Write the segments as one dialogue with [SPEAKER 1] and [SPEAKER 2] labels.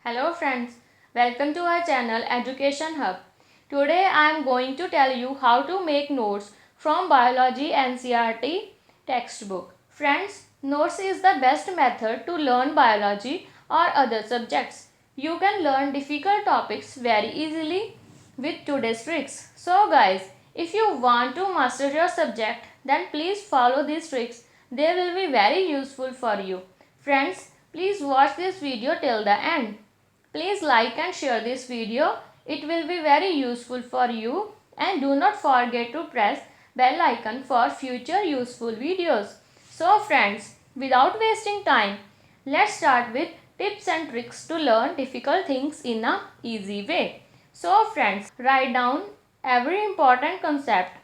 [SPEAKER 1] Hello friends, welcome to our channel Education Hub. Today I am going to tell you how to make notes from Biology NCERT textbook. Friends, notes is the best method to learn biology or other subjects. You can learn difficult topics very easily with today's tricks. So guys, if you want to master your subject, then please follow these tricks. They will be very useful for you. Friends, please watch this video till the end. Please like and share this video. It will be very useful for you, and do not forget to press bell icon for future useful videos. So friends, without wasting time, let's start with tips and tricks to learn difficult things in a easy way. So friends, write down every important concept,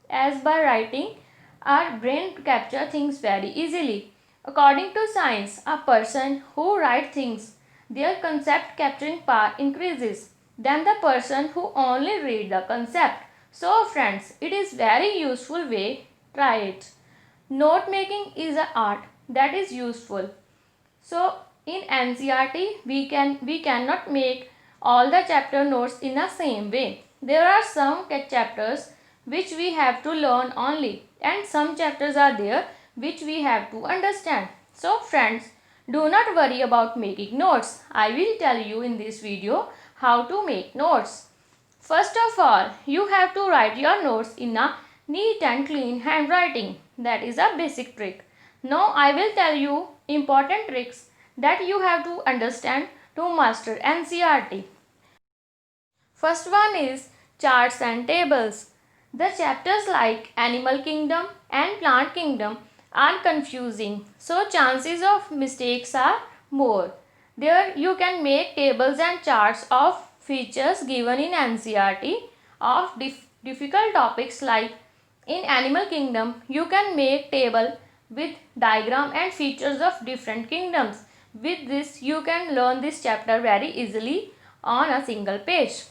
[SPEAKER 1] as by writing our brain capture things very easily. According to science, a person who writes things, their concept capturing power increases than the person who only read the concept. So friends, it is very useful way. Try it. Note making is an art that is useful. So in NCERT we cannot make all the chapter notes in the same way. There are some chapters which we have to learn only, and some chapters are there which we have to understand. So friends, do not worry about making notes. I will tell you in this video how to make notes. First of all, you have to write your notes in a neat and clean handwriting. That is a basic trick. Now I will tell you important tricks that you have to understand to master NCERT. First one is charts and tables. The chapters like Animal Kingdom and Plant Kingdom are confusing, so chances of mistakes are more. There you can make tables and charts of features given in NCERT of difficult topics. Like in Animal Kingdom, you can make table with diagram and features of different kingdoms. With this, you can learn this chapter very easily on a single page.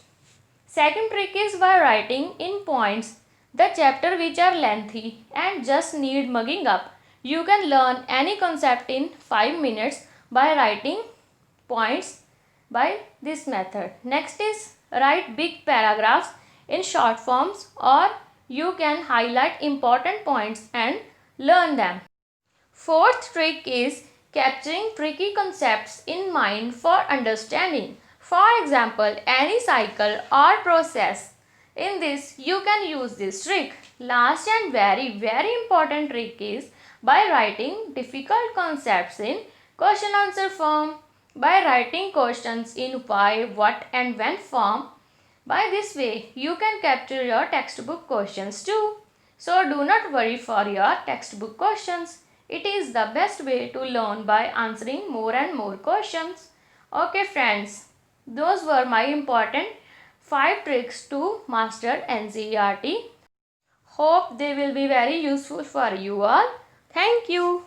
[SPEAKER 1] Second trick is by writing in points the chapter which are lengthy and just need mugging up. You can learn any concept in 5 minutes by writing points by this method. Next is write big paragraphs in short forms, or you can highlight important points and learn them. Fourth trick is capturing tricky concepts in mind for understanding. For example, any cycle or process. In this, you can use this trick. Last and very important trick is by writing difficult concepts in question answer form. By writing questions in why, what and when form. By this way, you can capture your textbook questions too. So do not worry for your textbook questions. It is the best way to learn by answering more and more questions. Okay friends, those were my important 5 tricks to master NCERT. Hope they will be very useful for you all. Thank you.